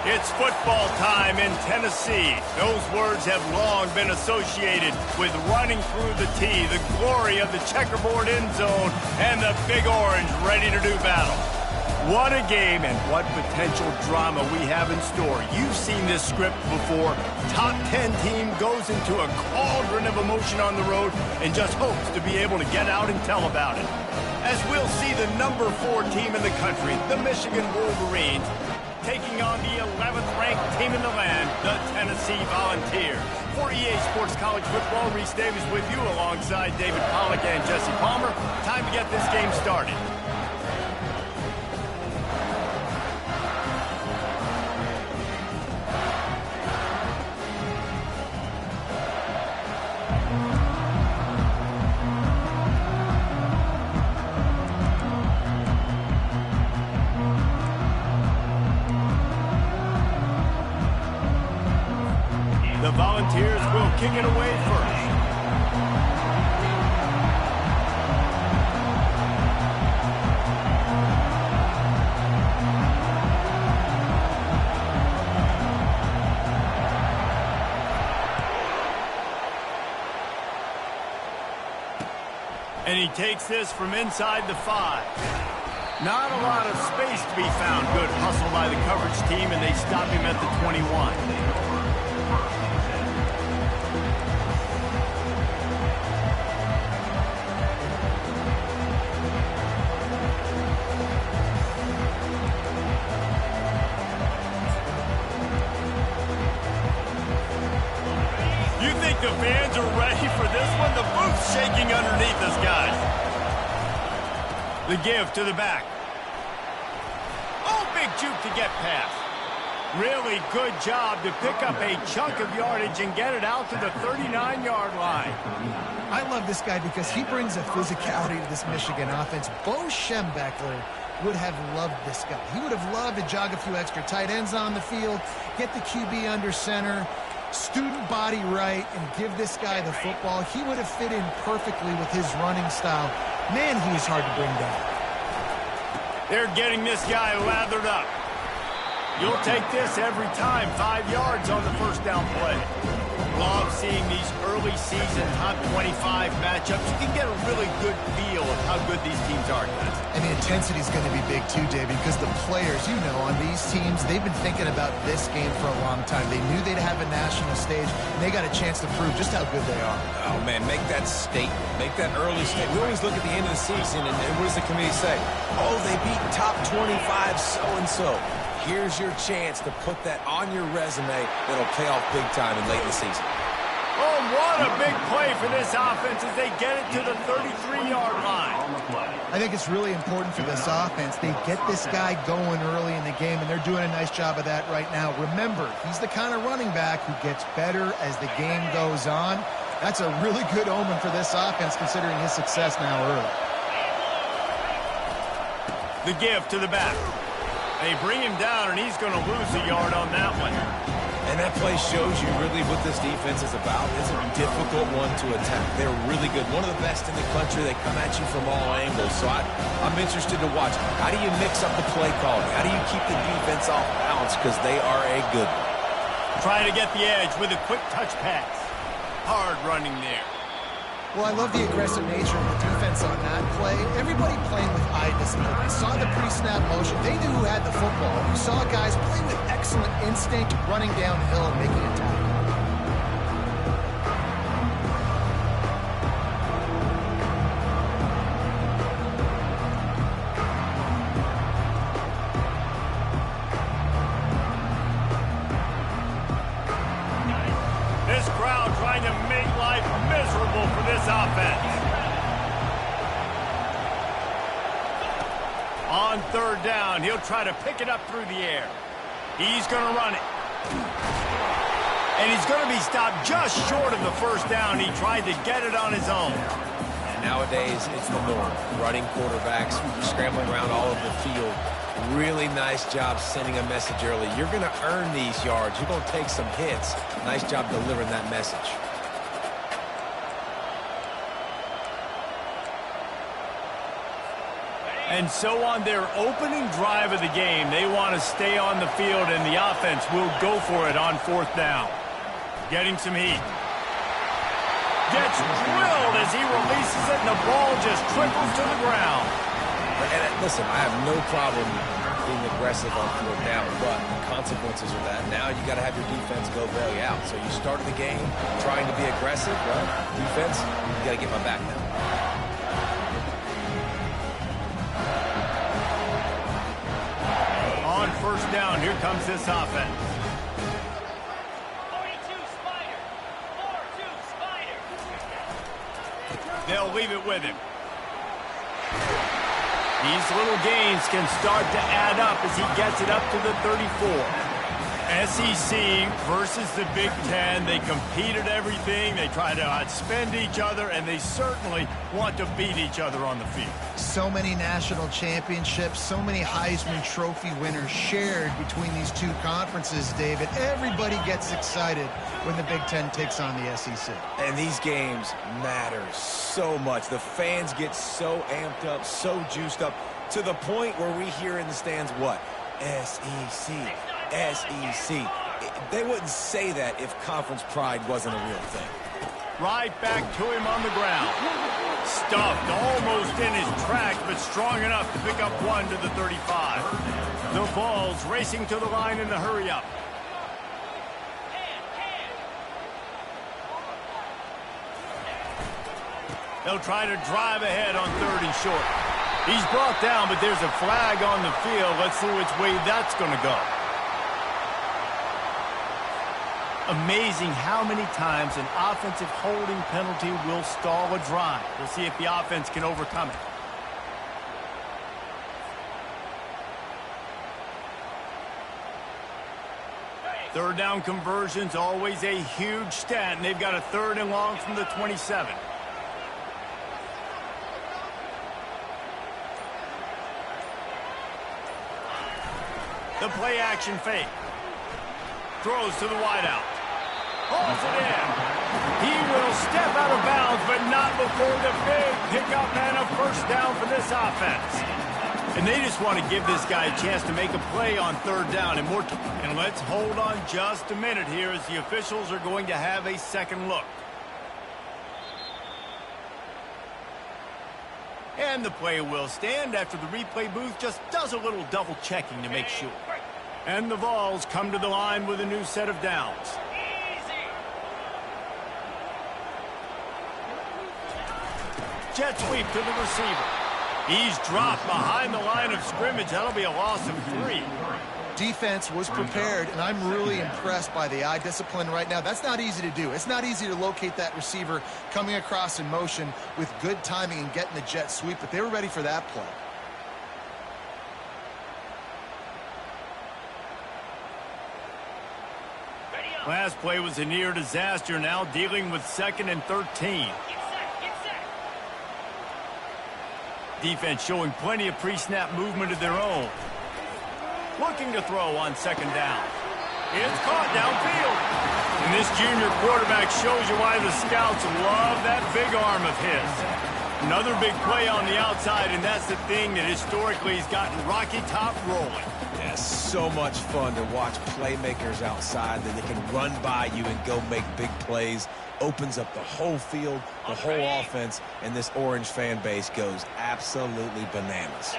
It's football time in Tennessee. Those words have long been associated with running through the tee, the glory of the checkerboard end zone, and the Big Orange ready to do battle. What a game and what potential drama we have in store. You've seen this script before. Top 10 team goes into a cauldron of emotion on the road and just hopes to be able to get out and tell about it. As we'll see the number 4 team in the country, the Michigan Wolverines, taking on the 11th ranked team in the land, the Tennessee Volunteers. For EA Sports College Football, Reese Davis with you alongside David Pollack and Jesse Palmer. Time to get this game started. The Volunteers will kick it away first. And he takes this from inside the 5. Not a lot of space to be found. Good hustle by the coverage team, and they stop him at the 21. The fans are ready for this one. The booth's shaking underneath us, guys. The give to the back. Oh, big juke to get past. Really good job to pick up a chunk of yardage and get it out to the 39-yard line. I love this guy because he brings a physicality to this Michigan offense. Bo Schembechler would have loved this guy. He would have loved to jog a few extra tight ends on the field, get the QB under center, student body right, and give this guy the football. He would have fit in perfectly with his running style. Man, he was hard to bring down. They're getting this guy lathered up. You'll take this every time. 5 yards on the first down play. Love seeing these early season top 25 matchups. You can get a really good feel of how good these teams are, guys. And the intensity is going to be big too, David, because the players, you know, on these teams, they've been thinking about this game for a long time. They knew they'd have a national stage, and they got a chance to prove just how good they are. Oh, man, make that statement. Make that early statement. We always look at the end of the season, and what does the committee say? Oh, they beat top 25 so-and-so. Here's your chance to put that on your resume that'll pay off big time in late in the season. Oh, what a big play for this offense as they get it to the 33-yard line. I think it's really important for this offense. They get this guy going early in the game, and they're doing a nice job of that right now. Remember, he's the kind of running back who gets better as the game goes on. That's a really good omen for this offense, considering his success now early. The give to the back. They bring him down, and he's going to lose a yard on that one. And that play shows you really what this defense is about. It's a difficult one to attack. They're really good. One of the best in the country. They come at you from all angles. So I'm interested to watch. How do you mix up the play calling? How do you keep the defense off balance? Because they are a good one. Trying to get the edge with a quick touch pass. Hard running there. Well, I love the aggressive nature of the defense on that play. Everybody playing with eye discipline. They saw the pre-snap motion. They knew who had the football. You saw guys play with excellent instinct, running downhill and making a tackle. This crowd trying to make life miserable for this offense. On third down, he'll try to pick it up through the air. He's going to run it. And he's going to be stopped just short of the first down. He tried to get it on his own. And nowadays, it's the norm. Running quarterbacks, scrambling around all over the field. Really nice job sending a message early. You're going to earn these yards. You're going to take some hits. Nice job delivering that message. And so on their opening drive of the game, they want to stay on the field, and the offense will go for it on 4th down. Getting some heat. Gets drilled as he releases it, and the ball just trickles to the ground. And listen, I have no problem being aggressive on 4th down, but the consequences of that, now you got to have your defense go bail you out. So you started the game trying to be aggressive. Well, defense, you got to get my back now. On 1st down, here comes this offense. 42 Spider. 4-2 Spider. They'll leave it with him. These little gains can start to add up as he gets it up to the 34. SEC versus the Big Ten. They compete at everything. They try to outspend each other, and they certainly want to beat each other on the field. So many national championships, so many Heisman Trophy winners shared between these two conferences, David. Everybody gets excited when the Big Ten takes on the SEC. And these games matter so much. The fans get so amped up, so juiced up, to the point where we hear in the stands what? SEC. SEC. They wouldn't say that if conference pride wasn't a real thing. Right back to him on the ground. Stuffed almost in his tracks, but strong enough to pick up 1 to the 35. The Vols racing to the line in the hurry-up. They'll try to drive ahead on 3rd and short. He's brought down, but there's a flag on the field. Let's see which way that's going to go. Amazing how many times an offensive holding penalty will stall a drive. We'll see if the offense can overcome it. Third down conversions, always a huge stat, and they've got a 3rd and long from the 27. The play action fake. Throws to the wideout. Hauls it in. He will step out of bounds, but not before the big pickup and a 1st down for this offense. And they just want to give this guy a chance to make a play on 3rd down. And let's hold on just a minute here as the officials are going to have a second look. And the play will stand after the replay booth just does a little double checking to make sure. And the Vols come to the line with a new set of downs. Jet sweep to the receiver. He's dropped behind the line of scrimmage. That'll be a loss of 3. Defense was prepared, and I'm really impressed by the eye discipline right now. That's not easy to do. It's not easy to locate that receiver coming across in motion with good timing and getting the jet sweep, but they were ready for that play. Last play was a near disaster, now dealing with 2nd and 13. Defense showing plenty of pre-snap movement of their own. Looking to throw on 2nd down. It's caught downfield. And this junior quarterback shows you why the scouts love that big arm of his. Another big play on the outside, and that's the thing that historically has gotten Rocky Top rolling. Yeah, so much fun to watch playmakers outside that they can run by you and go make big plays. Opens up the whole field, the whole offense, and this Orange fan base goes absolutely bananas.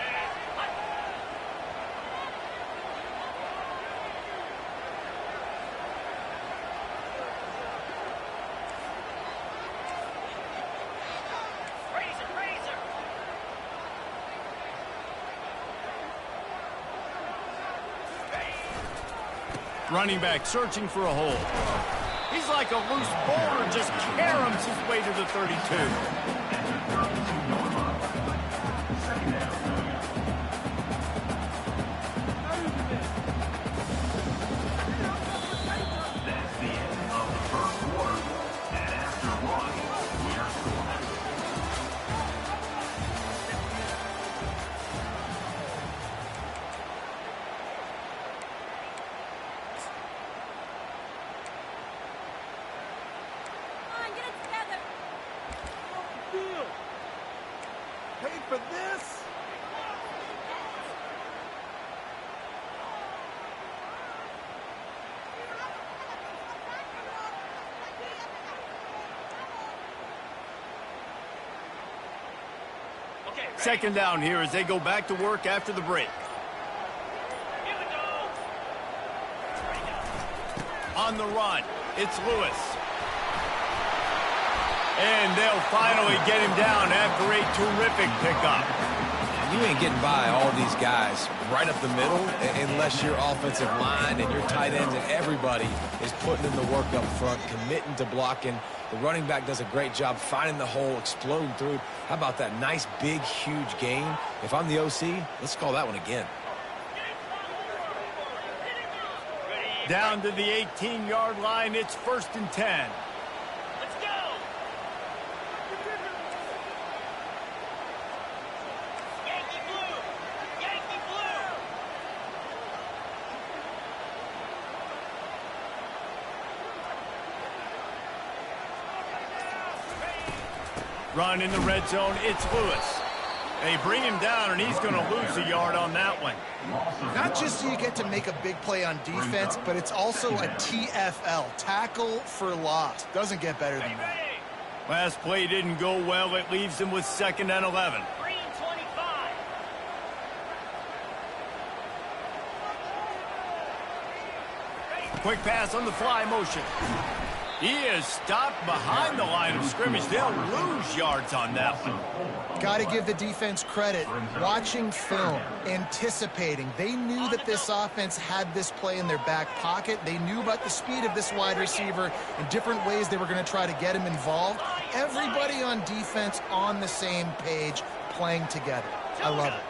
Running back searching for a hole. He's like a loose boulder, just caroms his way to the 32. Second down here as they go back to work after the break. Here we go. On the run, it's Lewis. And they'll finally get him down after a terrific pickup. You ain't getting by all these guys right up the middle unless your offensive line and your tight ends and everybody is putting in the work up front, committing to blocking. The running back does a great job finding the hole, exploding through. How about that nice, big, huge gain? If I'm the OC, let's call that one again. Down to the 18-yard line, it's 1st and 10. Let's go. Yankee blue. Yankee blue. Run in the red zone, it's Lewis. They bring him down, and he's going to lose a yard on that one. Not just so you get to make a big play on defense, but it's also a TFL, tackle for loss. Doesn't get better than that. Last play didn't go well. It leaves him with 2nd and 11. Green 25. Quick pass on the fly motion. He is stopped behind the line of scrimmage. They'll lose yards on that one. Got to give the defense credit. Watching film, anticipating. They knew that this offense had this play in their back pocket. They knew about the speed of this wide receiver and different ways they were going to try to get him involved. Everybody on defense on the same page, playing together. I love it.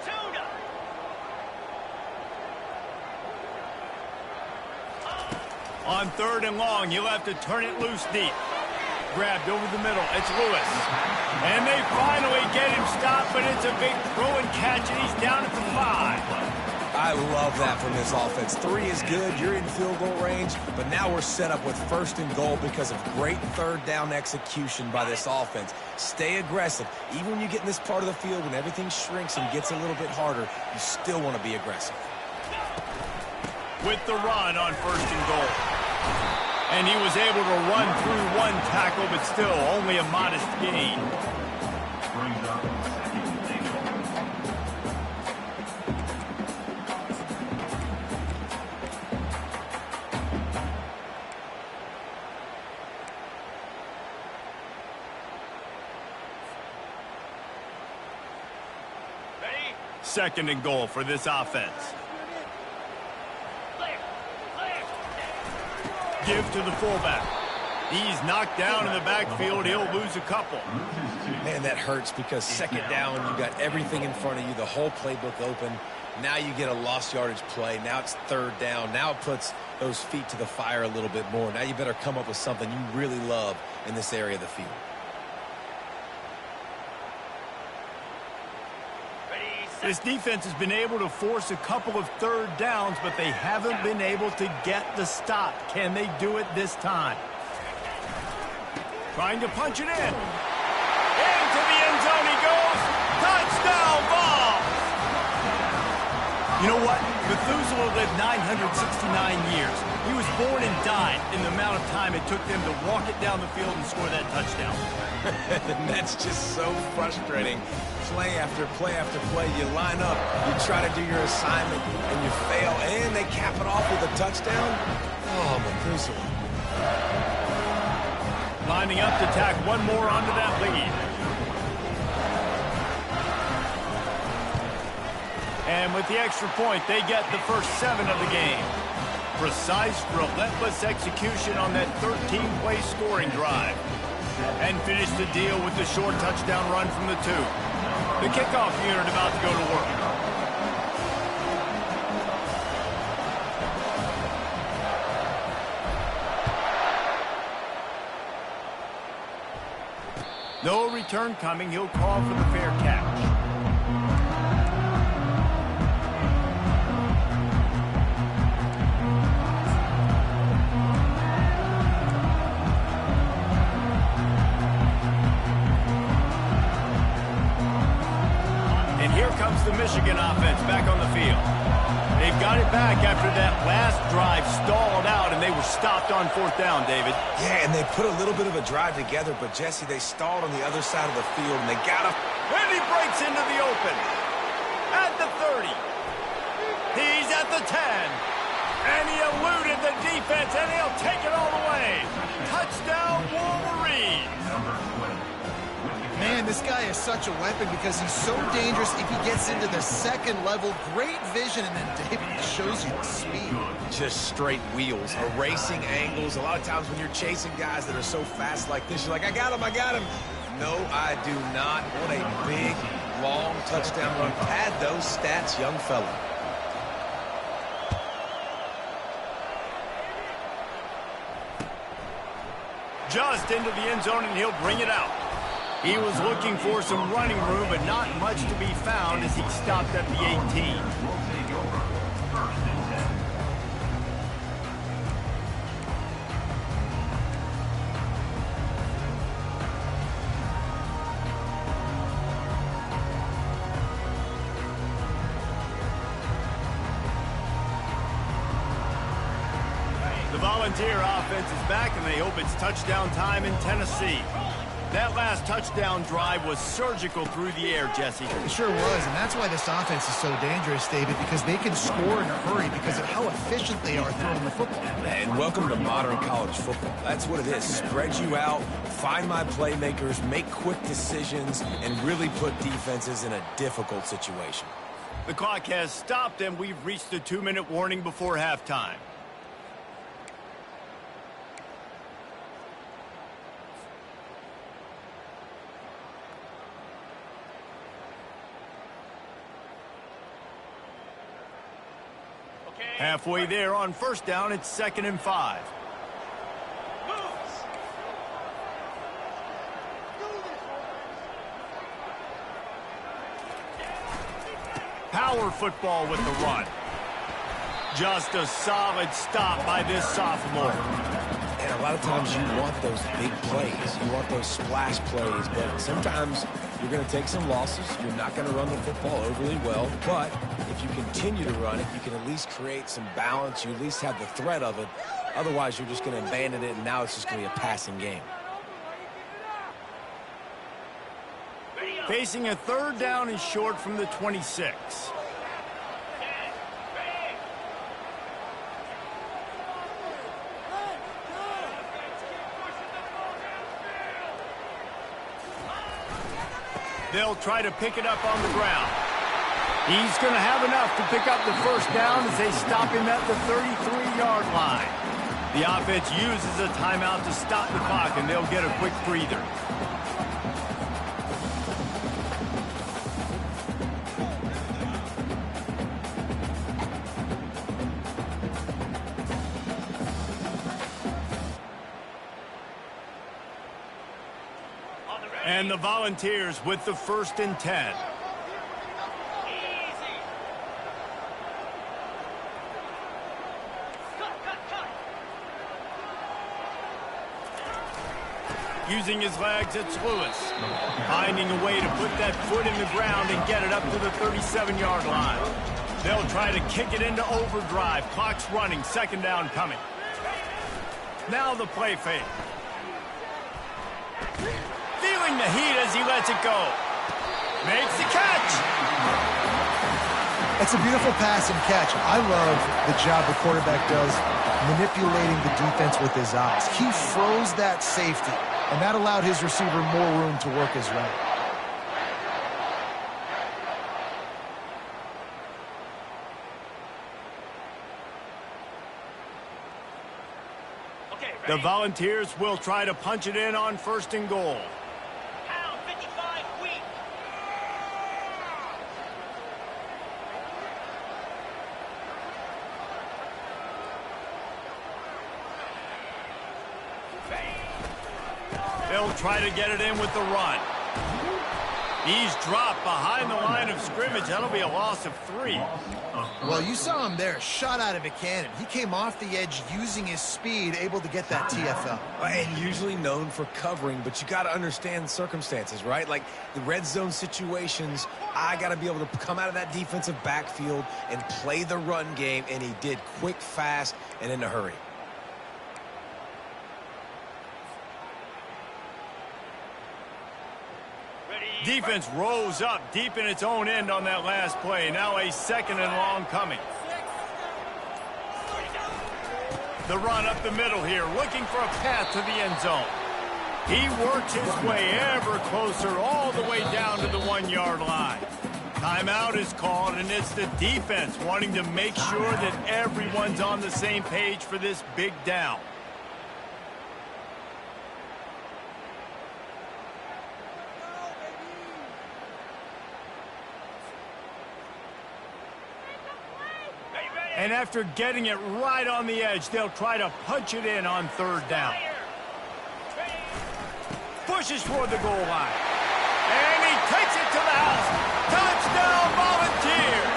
On 3rd and long, you'll have to turn it loose deep. Grabbed over the middle. It's Lewis. And they finally get him stopped, but it's a big throw and catch, and he's down at the 5. I love that from this offense. 3 is good. You're in field goal range, but now we're set up with 1st and goal because of great 3rd down execution by this offense. Stay aggressive. Even when you get in this part of the field, when everything shrinks and gets a little bit harder, you still want to be aggressive. With the run on 1st and goal. And he was able to run through one tackle, but still only a modest gain. Ready? 2nd and goal for this offense. Give to the fullback. He's knocked down in the backfield. He'll lose a couple. Man, that hurts because 2nd down, you got everything in front of you, the whole playbook open. Now you get a lost yardage play. Now it's 3rd down. Now it puts those feet to the fire a little bit more. Now you better come up with something you really love in this area of the field. This defense has been able to force a couple of 3rd downs, but they haven't been able to get the stop. Can they do it this time? Trying to punch it in. Into the end zone he goes. Touchdown ball. You know what? Methuselah lived 969 years. He was born and died in the amount of time it took them to walk it down the field and score that touchdown. That's just so frustrating. Play after play after play, you line up, you try to do your assignment, and you fail, and they cap it off with a touchdown? Oh, Methuselah. Lining up to tack one more onto that lead. And with the extra point, they get the first 7 of the game. Precise, relentless execution on that 13-play scoring drive. And finish the deal with the short touchdown run from the 2. The kickoff unit about to go to work. No return coming. He'll call for the fair catch. The Michigan offense back on the field. They've got it back after that last drive stalled out, and they were stopped on 4th down, David. Yeah, and they put a little bit of a drive together, but, Jesse, they stalled on the other side of the field, and they got to And he breaks into the open. At the 30. He's at the 10. And he eluded the defense, and he'll take it all the way. Touchdown, Wolverines. Man, this guy is such a weapon because he's so dangerous if he gets into the second level. Great vision, and then David shows you the speed. Just straight wheels, erasing angles. A lot of times when you're chasing guys that are so fast like this, you're like, I got him, I got him. No, I do not. What a big, long touchdown run. Pad those stats, young fella. Just into the end zone, and he'll bring it out. He was looking for some running room, but not much to be found as he stopped at the 18. The Volunteer offense is back, and they hope it's touchdown time in Tennessee. That last touchdown drive was surgical through the air, Jesse. It sure was, and that's why this offense is so dangerous, David, because they can score in a hurry because of how efficient they are throwing the football. And welcome to modern college football. That's what it is. Spread you out, find my playmakers, make quick decisions, and really put defenses in a difficult situation. The clock has stopped, and we've reached the 2-minute warning before halftime. Halfway there on first down, it's 2nd and 5. Power football with the run. Just a solid stop by this sophomore. And a lot of times you want those big plays. You want those splash plays, but sometimes you're going to take some losses. You're not going to run the football overly well, but if you continue to run it, you can at least create some balance. You at least have the threat of it. Otherwise, you're just going to abandon it, and now it's just going to be a passing game. Facing a 3rd down and short from the 26. They'll try to pick it up on the ground. He's going to have enough to pick up the first down as they stop him at the 33-yard line. The offense uses a timeout to stop the clock, and they'll get a quick breather. And the Volunteers with the 1st and 10. Using his legs, it's Lewis. Finding a way to put that foot in the ground and get it up to the 37-yard line. They'll try to kick it into overdrive. Clock's running, 2nd down coming. Now the play fake. Feeling the heat as he lets it go. Makes the catch. It's a beautiful pass and catch. I love the job the quarterback does manipulating the defense with his eyes. He froze that safety, and that allowed his receiver more room to work his route. The Volunteers will try to punch it in on 1st and goal. Pound 55 weak. They'll try to get it in with the run. He's dropped behind the line of scrimmage. That'll be a loss of 3. Well, you saw him there, shot out of a cannon. He came off the edge using his speed, able to get that TFL. And usually known for covering, but you got to understand the circumstances, right? Like the red zone situations, I got to be able to come out of that defensive backfield and play the run game, and he did quick, fast, and in a hurry. Defense rose up deep in its own end on that last play. Now a 2nd and long coming. The run up the middle here, looking for a path to the end zone. He works his way ever closer all the way down to the 1-yard line. Timeout is called, and it's the defense wanting to make sure that everyone's on the same page for this big down. And after getting it right on the edge, they'll try to punch it in on 3rd down. Pushes toward the goal line. And he takes it to the house. Touchdown, Volunteers!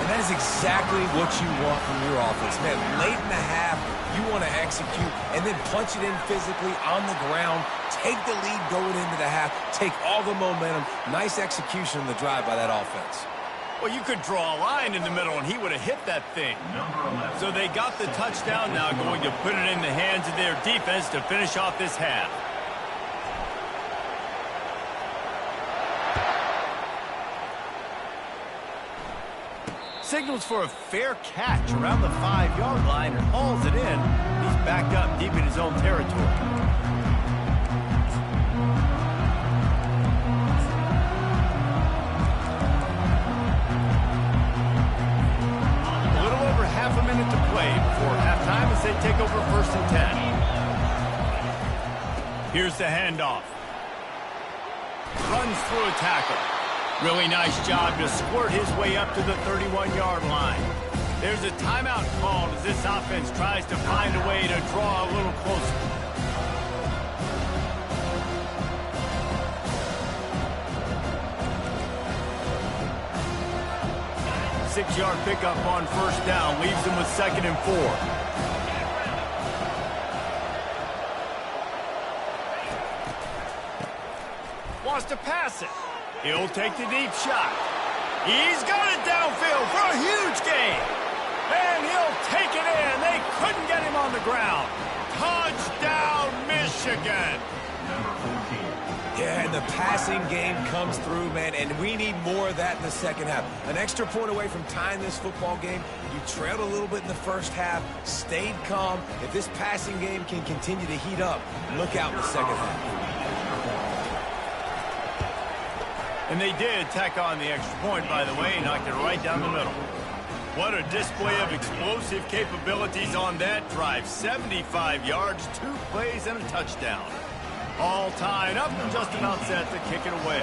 And that is exactly what you want from your offense. Man, late in the half, you want to execute and then punch it in physically on the ground. Take the lead going into the half. Take all the momentum. Nice execution on the drive by that offense. Well, you could draw a line in the middle, and he would have hit that thing. So they got the touchdown now, going to put it in the hands of their defense to finish off this half. Signals for a fair catch around the 5-yard line and hauls it in. He's backed up deep in his own territory. Half a minute to play before halftime as they take over 1st and 10. Here's the handoff. Runs through a tackle. Really nice job to squirt his way up to the 31-yard line. There's a timeout called as this offense tries to find a way to draw a little closer. Six-yard pickup on 1st down leaves him with 2nd and 4. Wants to pass it. He'll take the deep shot. He's got it downfield for a huge gain. And he'll take it in. They couldn't get him on the ground. Touchdown, Michigan. Yeah, and the passing game comes through, man, and we need more of that in the 2nd half. An extra point away from tying this football game. You trailed a little bit in the 1st half, stayed calm. If this passing game can continue to heat up, look out in the 2nd half. And they did tack on the extra point, by the way, knocked it right down the middle. What a display of explosive capabilities on that drive. 75 yards, 2 plays, and a touchdown. All tied up and just about set to kick it away.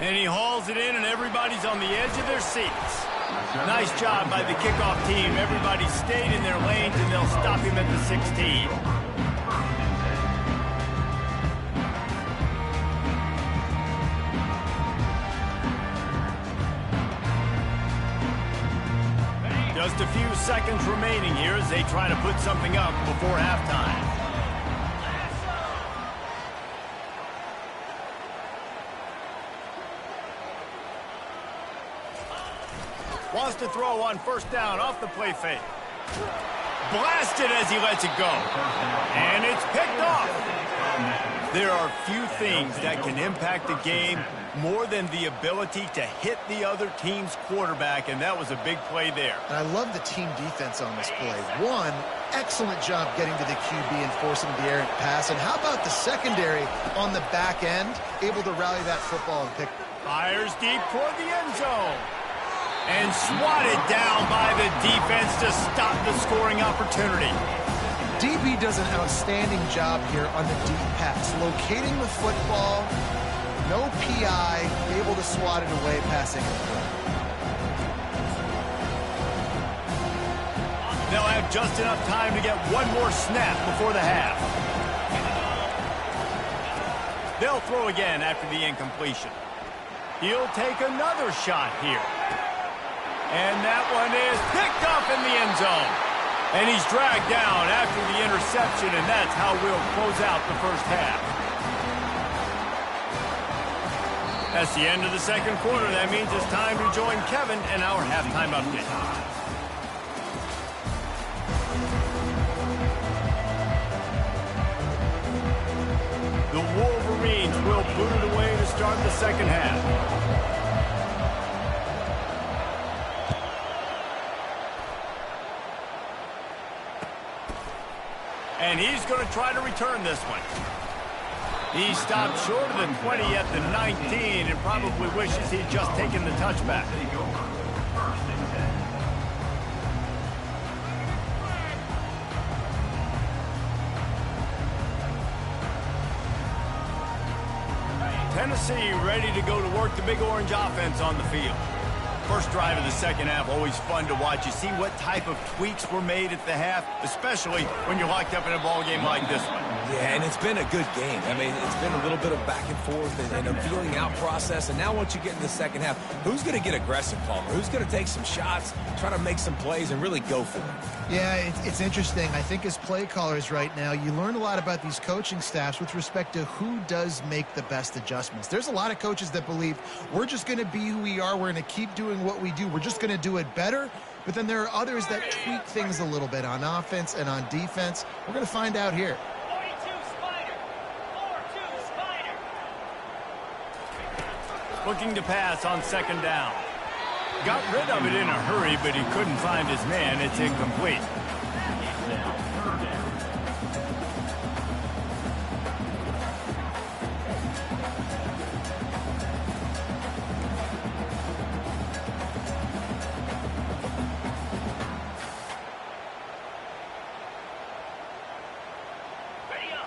And he hauls it in, and everybody's on the edge of their seats. Nice job by the kickoff team. Everybody stayed in their lanes, and they'll stop him at the 16. Just a few seconds remaining here as they try to put something up before halftime. Wants to throw on 1st down off the play fake. Blasted as he lets it go. And it's picked off. There are few things that can impact a game more than the ability to hit the other team's quarterback, and that was a big play there. And I love the team defense on this play. One, excellent job getting to the QB and forcing the errant pass. And how about the secondary on the back end, able to rally that football and pick? Fires deep toward the end zone. And swatted down by the defense to stop the scoring opportunity. DB does an outstanding job here on the deep pass, locating the football, no PI, able to swat it away, passing it through. They'll have just enough time to get one more snap before the half. They'll throw again after the incompletion. He'll take another shot here. And that one is picked up in the end zone. And he's dragged down after the interception, and that's how we'll close out the 1st half. That's the end of the 2nd quarter. That means it's time to join Kevin and our halftime update. The Wolverines will boot it away to start the second half. And he's going to try to return this one. He stopped short of the 20 at the 19 and probably wishes he'd just taken the touchback. Tennessee ready to go to work the Big Orange offense on the field. First drive of the second half, always fun to watch. You see what type of tweaks were made at the half, especially when you're locked up in a ball game like this one. Yeah, and it's been a good game. I mean, it's been a little bit of back and forth and a feeling out process. And now once you get in the second half, who's going to get aggressive, Palmer? Who's going to take some shots, try to make some plays, and really go for it? Yeah, it's interesting. I think as play callers right now, you learn a lot about these coaching staffs with respect to who does make the best adjustments. There's a lot of coaches that believe we're just going to be who we are. We're going to keep doing what we do. We're just going to do it better. But then there are others that tweak things a little bit on offense and on defense. We're going to find out here. 42 Spider. 4-2 Spider. Looking to pass on second down. Got rid of it in a hurry, but he couldn't find his man. It's incomplete.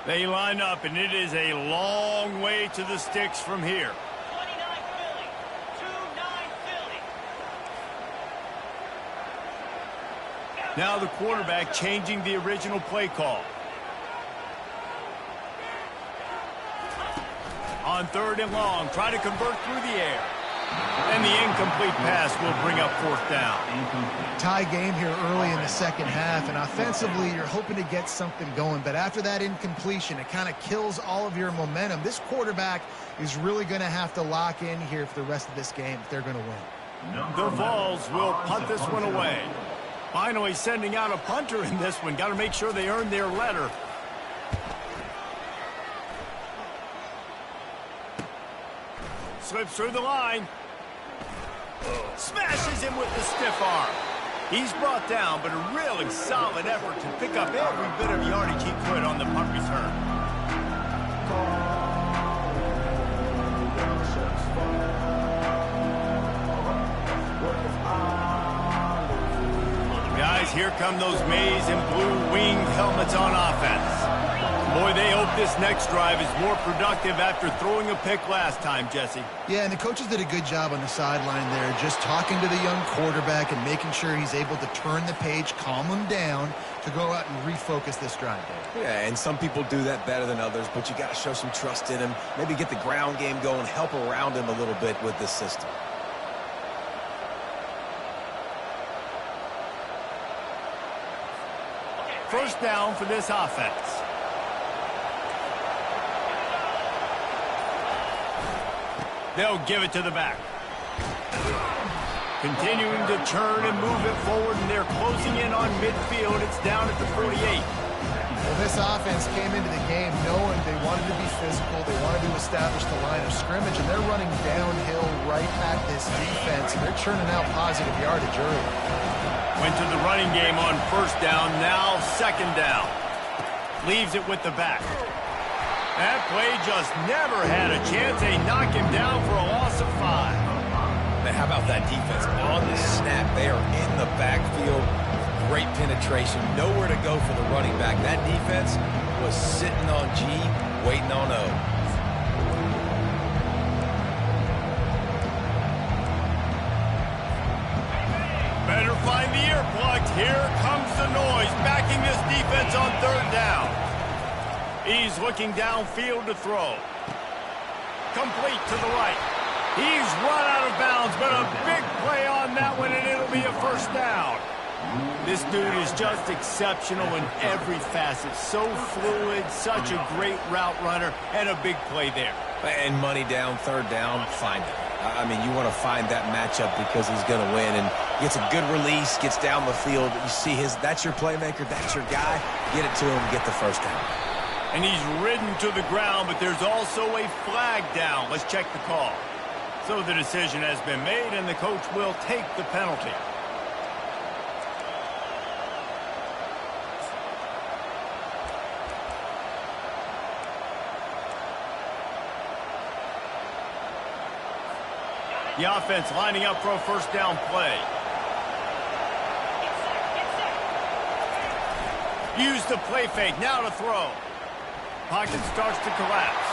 They line up, and it is a long way to the sticks from here. 29 Philly. 2-9 Philly. Now the quarterback changing the original play call. On third and long, try to convert through the air. And the incomplete pass will bring up fourth down. Tie game here early in the second half, and offensively you're hoping to get something going, but after that incompletion it kind of kills all of your momentum. This quarterback is really going to have to lock in here for the rest of this game if they're going to win. The Vols will punt this one away. Finally sending out a punter in this one. Got to make sure they earn their letter. Slips through the line. Smashes him with the stiff arm. He's brought down, but a really solid effort to pick up every bit of yardage he could on the punt return. Guys, here come those maize and blue winged helmets on offense. Boy, they hope this next drive is more productive after throwing a pick last time, Jesse. Yeah, and the coaches did a good job on the sideline there, just talking to the young quarterback and making sure he's able to turn the page, calm him down to go out and refocus this drive. Yeah, and some people do that better than others, but you got to show some trust in him, maybe get the ground game going, help around him a little bit with this system. First down for this offense. They'll give it to the back. Continuing to turn and move it forward, and they're closing in on midfield. It's down at the 48. Well, this offense came into the game knowing they wanted to be physical, they wanted to establish the line of scrimmage, and they're running downhill right at this defense, and they're churning out positive yardage early. Went to the running game on first down, now second down. Leaves it with the back. That play just never had a chance. They knock him down for a loss of 5. Man, how about that defense? On the snap, they are in the backfield. Great penetration. Nowhere to go for the running back. That defense was sitting on G, waiting on O. Better find the earplugs. Here comes the noise, backing this defense on third down. He's looking downfield to throw. Complete to the right. He's run out of bounds, but a big play on that one, and it'll be a first down. This dude is just exceptional in every facet. So fluid, such a great route runner, and a big play there. And money down, third down, find him. I mean, you want to find that matchup because he's going to win, and gets a good release, gets down the field. You see that's your playmaker, that's your guy. Get it to him, get the first down. And he's ridden to the ground, but there's also a flag down. Let's check the call. So the decision has been made, and the coach will take the penalty. The offense lining up for a first down play. Use the play fake, now to throw. Pocket starts to collapse.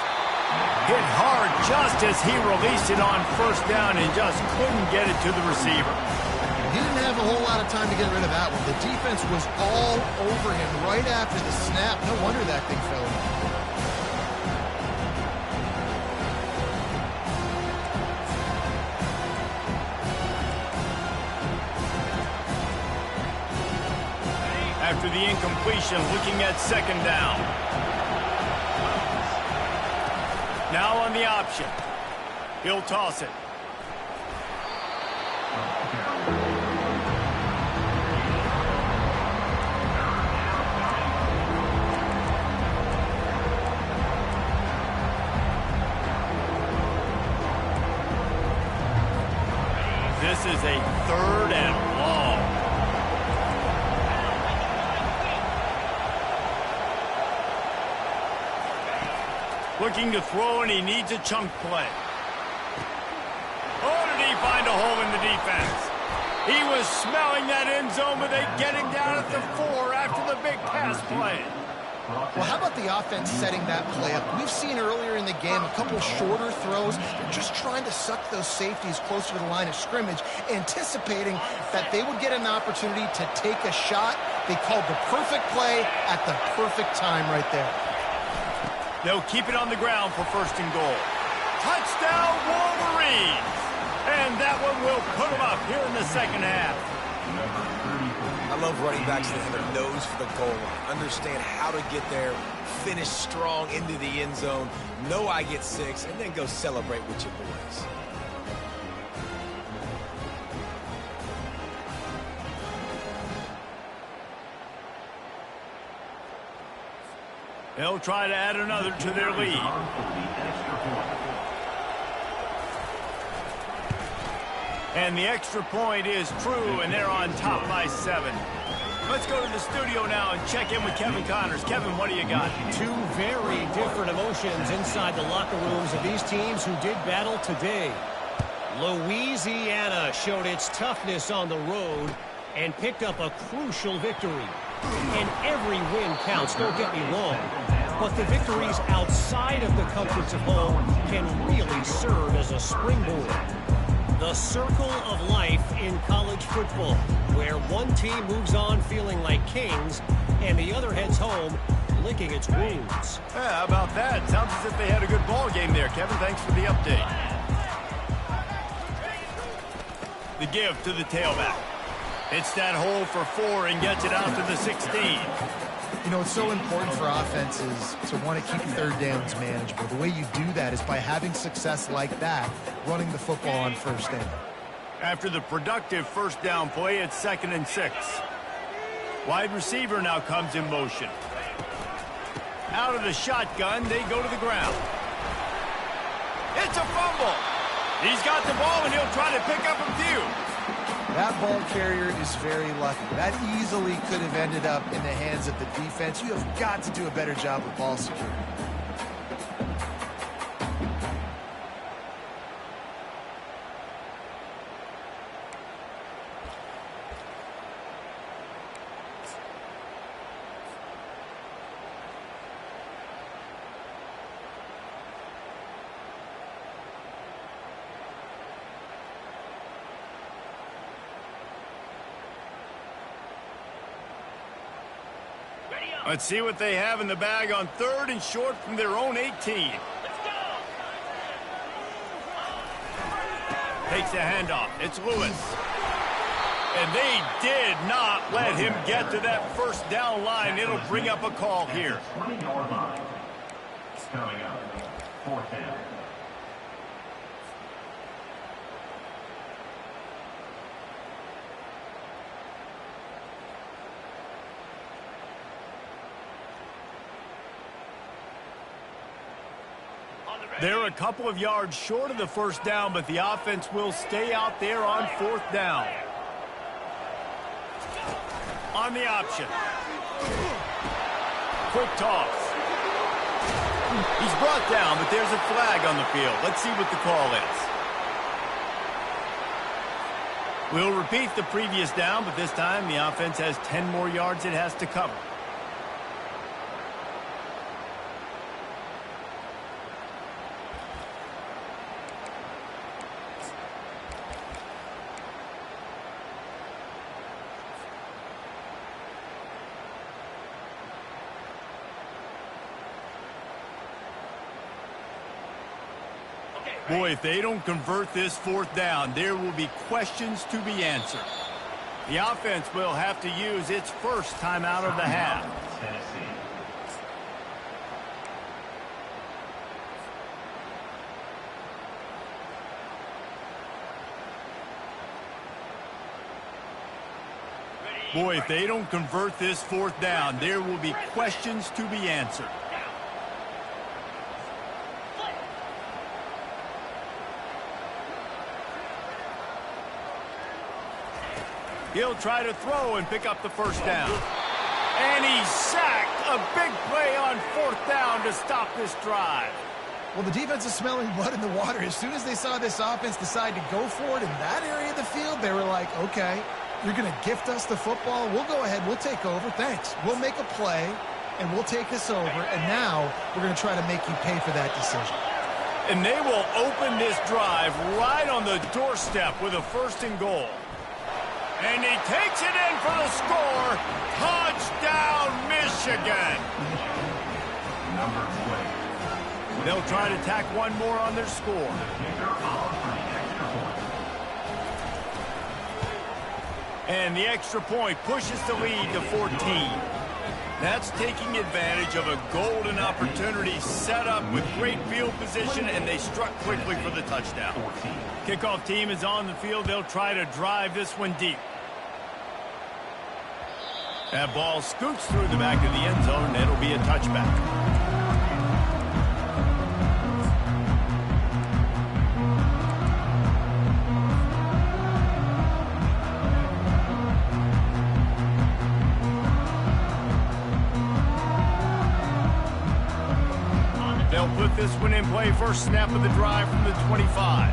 Hit hard just as he released it on first down and just couldn't get it to the receiver. He didn't have a whole lot of time to get rid of that one. The defense was all over him right after the snap. No wonder that thing fell in. After the incompletion, looking at second down. Now on the option. He'll toss it. This is a third and long. Looking to throw, and he needs a chunk play. Oh, did he find a hole in the defense? He was smelling that end zone, but they get him down at the 4 after the big pass play. Well, how about the offense setting that play up? We've seen earlier in the game a couple shorter throws. They're just trying to suck those safeties closer to the line of scrimmage, anticipating that they would get an opportunity to take a shot. They called the perfect play at the perfect time right there. They'll keep it on the ground for first and goal. Touchdown, Wolverines! And that one will put them up here in the second half. I love running backs that have a nose for the goal line. Understand how to get there, finish strong into the end zone, know I get 6, and then go celebrate with your boys. They'll try to add another to their lead. And the extra point is true, and they're on top by 7. Let's go to the studio now and check in with Kevin Connors. Kevin, what do you got? Two very different emotions inside the locker rooms of these teams who did battle today. Louisiana showed its toughness on the road and picked up a crucial victory. And every win counts, don't get me wrong. But the victories outside of the comforts of home can really serve as a springboard. The circle of life in college football, where one team moves on feeling like kings and the other heads home licking its wounds. Yeah, how about that? Sounds as if they had a good ball game there. Kevin, thanks for the update. The give to the tailback. Hits that hole for 4 and gets it out to the 16. You know, it's so important for offenses to want to keep third downs manageable. The way you do that is by having success like that, running the football on first down. After the productive first down play, it's 2nd and 6. Wide receiver now comes in motion. Out of the shotgun, they go to the ground. It's a fumble. He's got the ball, and he'll try to pick up a few. That ball carrier is very lucky. That easily could have ended up in the hands of the defense. You have got to do a better job with ball security. Let's see what they have in the bag on 3rd and short from their own 18. Takes a handoff. It's Lewis. And they did not let him get to that first down line. It'll bring up a call here. 20-yard line. Coming up, 4th down. They're a couple of yards short of the first down, but the offense will stay out there on fourth down. On the option. Quick toss. He's brought down, but there's a flag on the field. Let's see what the call is. We'll repeat the previous down, but this time the offense has 10 more yards it has to cover. Boy, if they don't convert this fourth down, there will be questions to be answered. The offense will have to use its first timeout of the half. Boy, if they don't convert this fourth down, there will be questions to be answered. He'll try to throw and pick up the first down. And he's sacked. A big play on fourth down to stop this drive. Well, the defense is smelling blood in the water. As soon as they saw this offense decide to go for it in that area of the field, they were like, okay, you're going to gift us the football. We'll go ahead. We'll take over. Thanks. We'll make a play, and we'll take this over. And now we're going to try to make you pay for that decision. And they will open this drive right on the doorstep with a first and goal. And he takes it in for the score. Touchdown, Michigan. They'll try to tack one more on their score. And the extra point pushes the lead to 14. That's taking advantage of a golden opportunity set up with great field position, and they struck quickly for the touchdown. Kickoff team is on the field. They'll try to drive this one deep. That ball scoots through the back of the end zone, and it'll be a touchback. They'll put this one in play. First snap of the drive from the 25.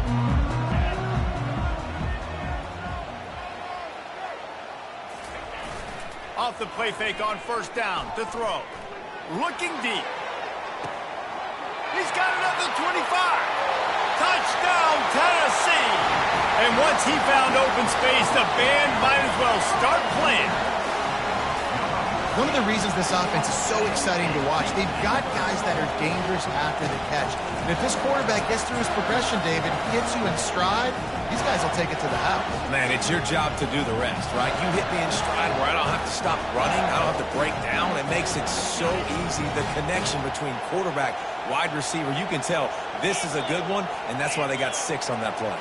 Off the play fake on first down to throw. Looking deep. He's got another 25. Touchdown, Tennessee. And once he found open space, the band might as well start playing. One of the reasons this offense is so exciting to watch, they've got guys that are dangerous after the catch. And if this quarterback gets through his progression, David, gets you in stride, these guys will take it to the house. Man, it's your job to do the rest, right? You hit me in stride where I don't have to stop running. I don't have to break down. It makes it so easy. The connection between quarterback, wide receiver, you can tell this is a good one, and that's why they got 6 on that play.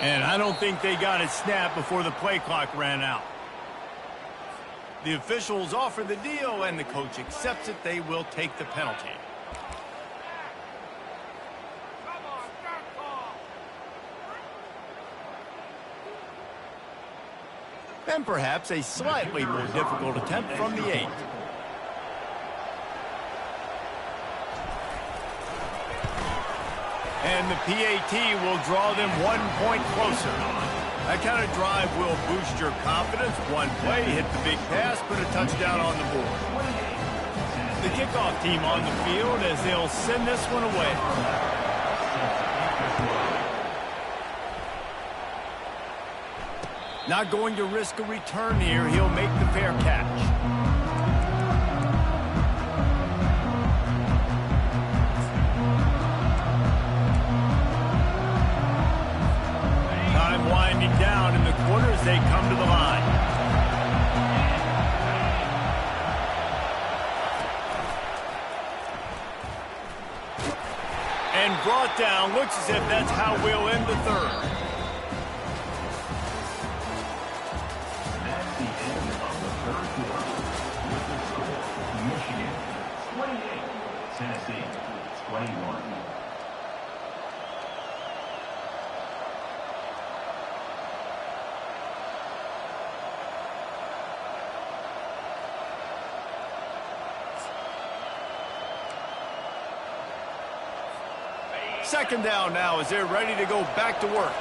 And I don't think they got it snapped before the play clock ran out. The officials offer the deal, and the coach accepts it. They will take the penalty. And perhaps a slightly more difficult attempt from the 8. And the PAT will draw them 1 point closer. That kind of drive will boost your confidence. One play, hit the big pass, put a touchdown on the board. The kickoff team on the field as they'll send this one away. Not going to risk a return here. He'll make the fair catch. winding down in the quarter as they come to the line. And brought down. Looks as if that's how we'll end the third. That's the end of the third quarter. With the score, Michigan 28, Tennessee 21. Second down now as they're ready to go back to work.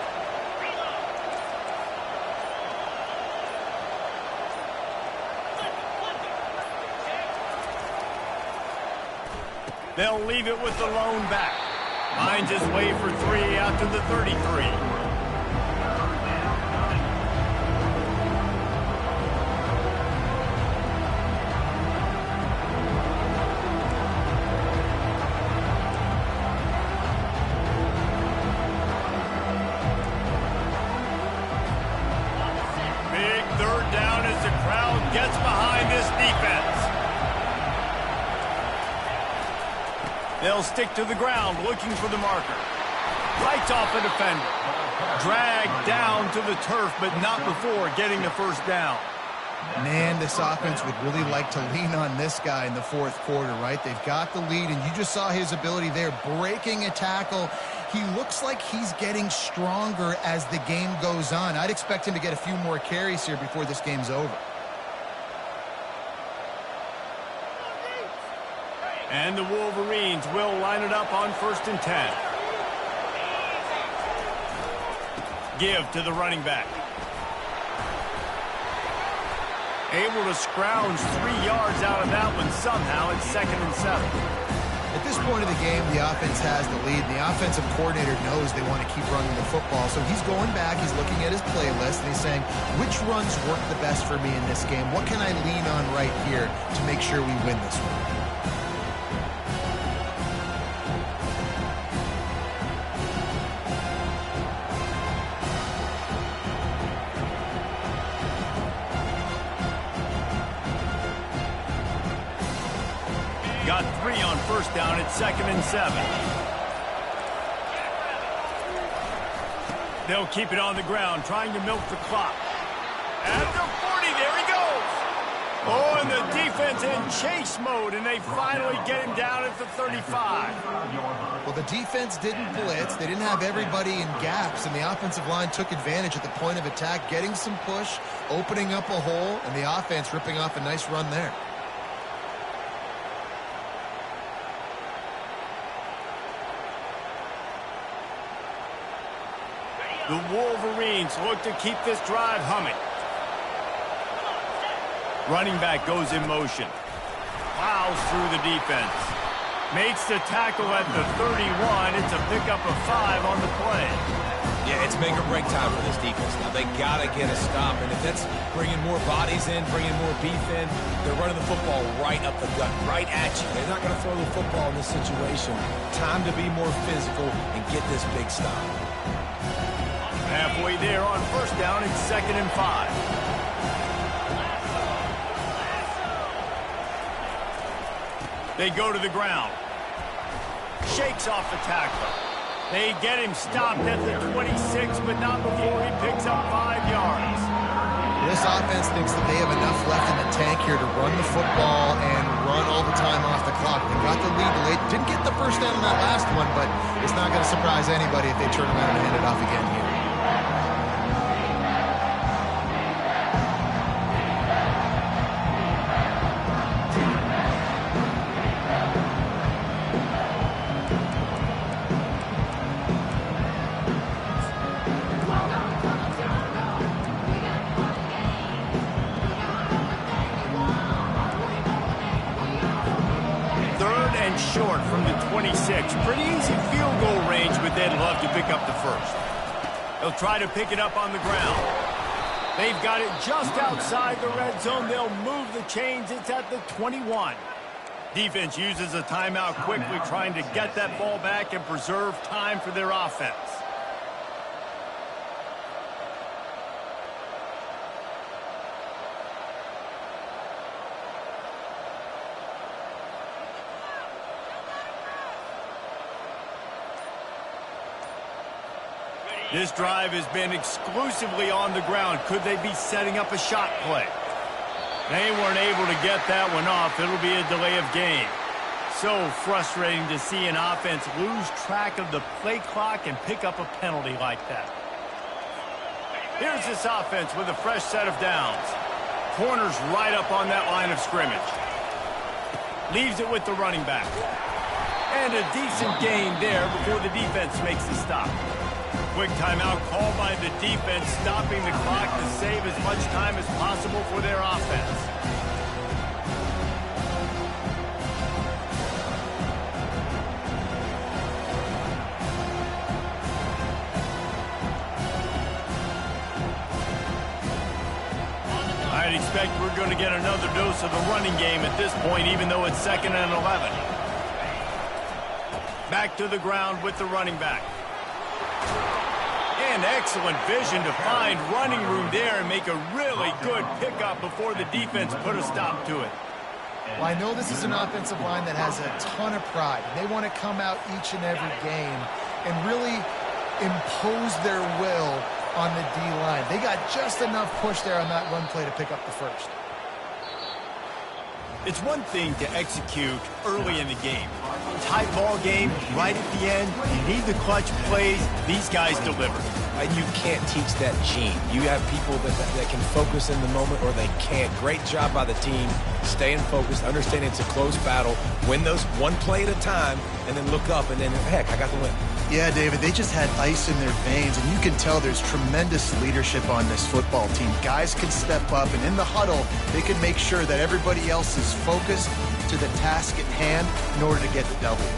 They'll leave it with the lone back. Finds his way for 3 out to the 33. Gets behind this defense. They'll stick to the ground looking for the marker. Lights off a defender. Dragged down to the turf, but not before getting the first down. Man, this offense would really like to lean on this guy in the fourth quarter, right? They've got the lead, and you just saw his ability there, breaking a tackle. He looks like he's getting stronger as the game goes on. I'd expect him to get a few more carries here before this game's over. And the Wolverines will line it up on 1st and 10. Give to the running back. Able to scrounge 3 yards out of that one somehow. It's 2nd and 7. At this point of the game, the offense has the lead. The offensive coordinator knows they want to keep running the football. So he's going back, he's looking at his playlist, and he's saying, which runs work the best for me in this game? What can I lean on right here to make sure we win this one? Got 3 on 1st down at 2nd and 7. They'll keep it on the ground, trying to milk the clock. At the 40, there he goes. Oh, and the defense in chase mode, and they finally get him down at the 35. Well, the defense didn't blitz. They didn't have everybody in gaps, and the offensive line took advantage at the point of attack, getting some push, opening up a hole, and the offense ripping off a nice run there. The Wolverines look to keep this drive humming. Running back goes in motion. Plows through the defense. Makes the tackle at the 31. It's a pickup of 5 on the play. Yeah, it's make or break time for this defense. Now, they got to get a stop. And if that's bringing more bodies in, bringing more beef in, they're running the football right up the gut, right at you. They're not going to throw the football in this situation. Time to be more physical and get this big stop. Halfway there on 1st down, it's 2nd and 5. They go to the ground. Shakes off the tackler. They get him stopped at the 26, but not before he picks up 5 yards. This offense thinks that they have enough left in the tank here to run the football and run all the time off the clock. They got the lead late. Didn't get the first down on that last one, but it's not going to surprise anybody if they turn around and hand it off again here. Short from the 26. Pretty easy field goal range, but they'd love to pick up the first. They'll try to pick it up on the ground. They've got it just outside the red zone. They'll move the chains. It's at the 21. Defense uses a timeout quickly, trying to get that ball back and preserve time for their offense. This drive has been exclusively on the ground. Could they be setting up a shot play? They weren't able to get that one off. It'll be a delay of game. So frustrating to see an offense lose track of the play clock and pick up a penalty like that. Here's this offense with a fresh set of downs. Corners right up on that line of scrimmage. Leaves it with the running back. And a decent gain there before the defense makes the stop. Quick timeout called by the defense, stopping the clock to save as much time as possible for their offense. I'd expect we're going to get another dose of the running game at this point, even though it's 2nd and 11. Back to the ground with the running back. And excellent vision to find running room there and make a really good pickup before the defense put a stop to it. Well, I know this is an offensive line that has a ton of pride. They want to come out each and every game and really impose their will on the D-line. They got just enough push there on that run play to pick up the first. It's one thing to execute early in the game. Tight ball game, right at the end, you need the clutch plays. These guys deliver. And you can't teach that gene. You have people that can focus in the moment or they can't. Great job by the team, staying focused, understanding it's a close battle, win those one play at a time, and then look up, and then, heck, I got the win. Yeah, David, they just had ice in their veins, and you can tell there's tremendous leadership on this football team. Guys can step up, and in the huddle, they can make sure that everybody else is focused to the task at hand in order to get the W.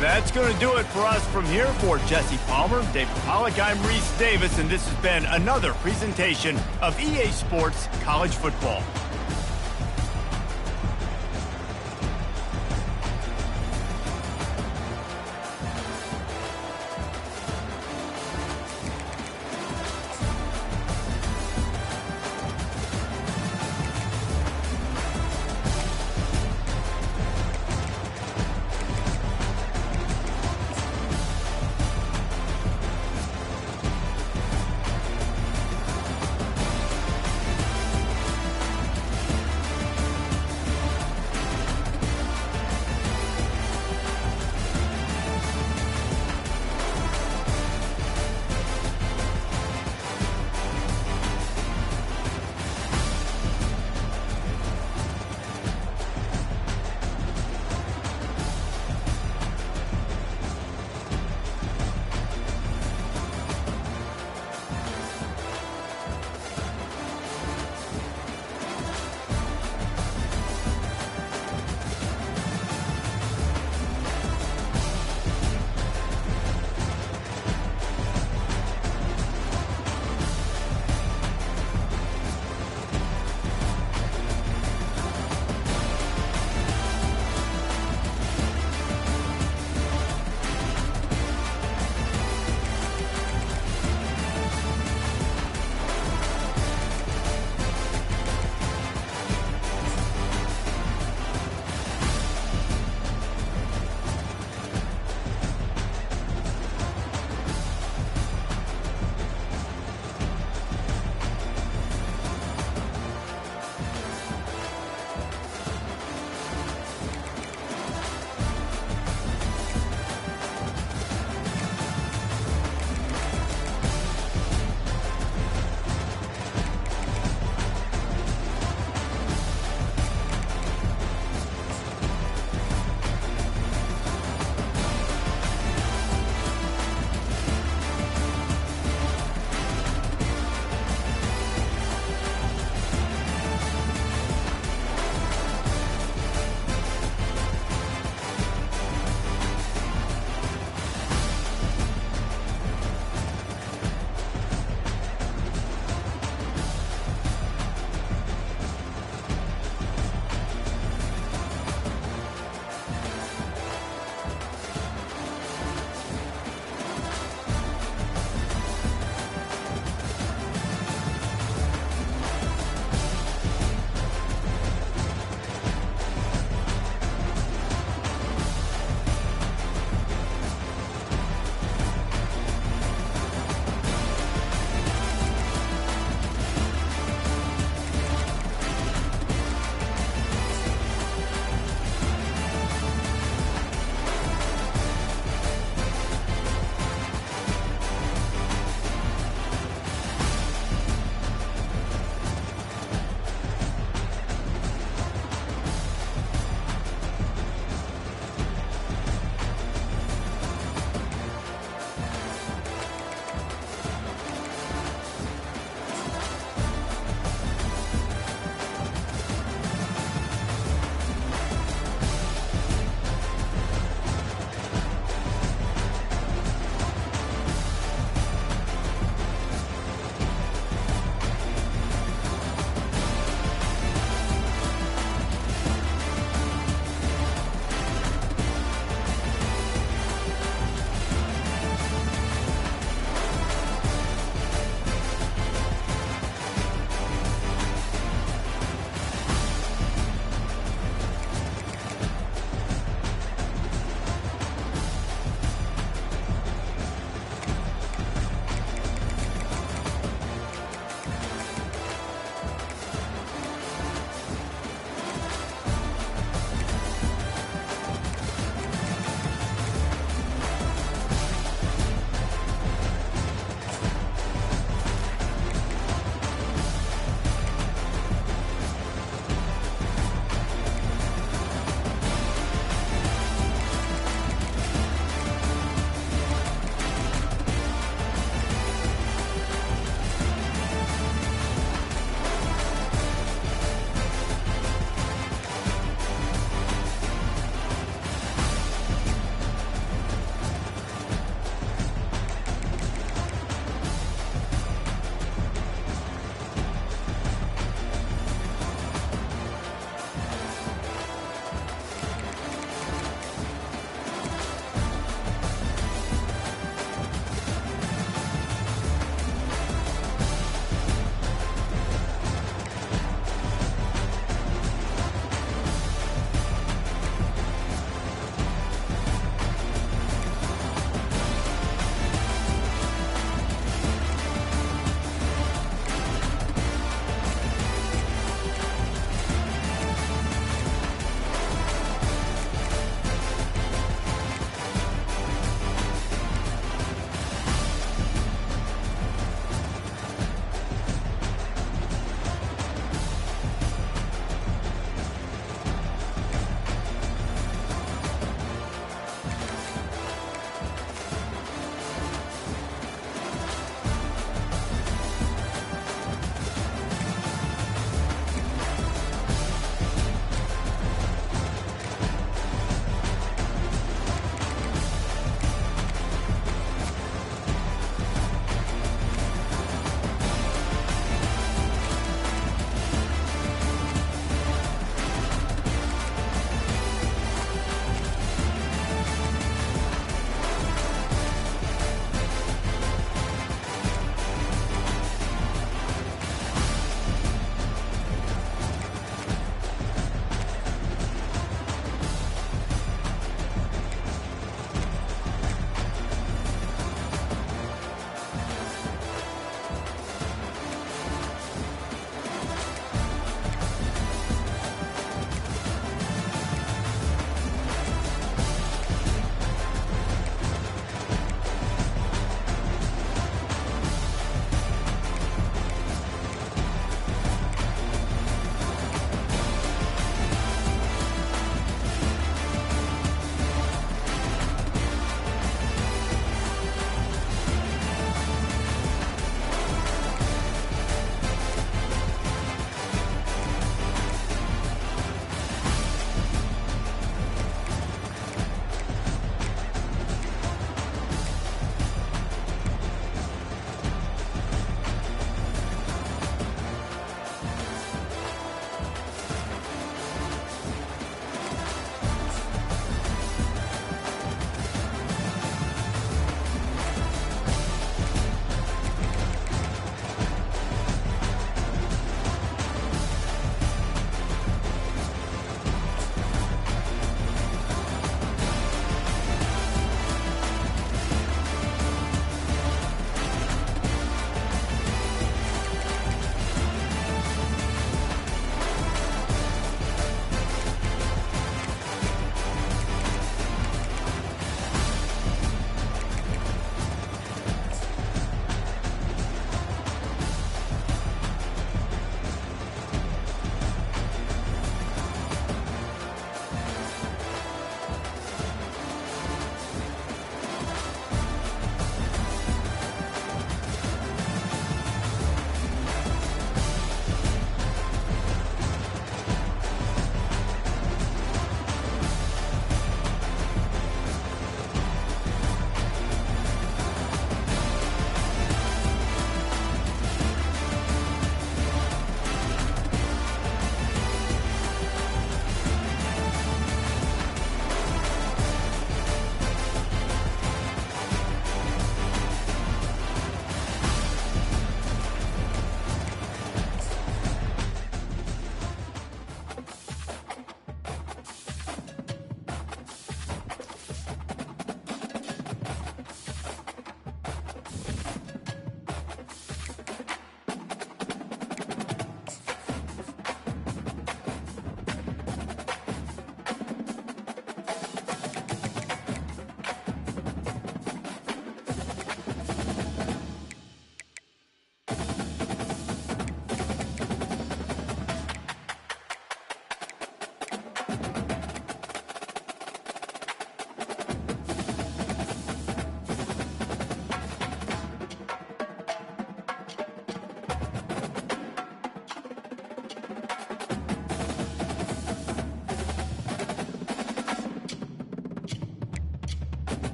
That's going to do it for us from here. For Jesse Palmer, David Pollack, I'm Reese Davis, and this has been another presentation of EA Sports College Football.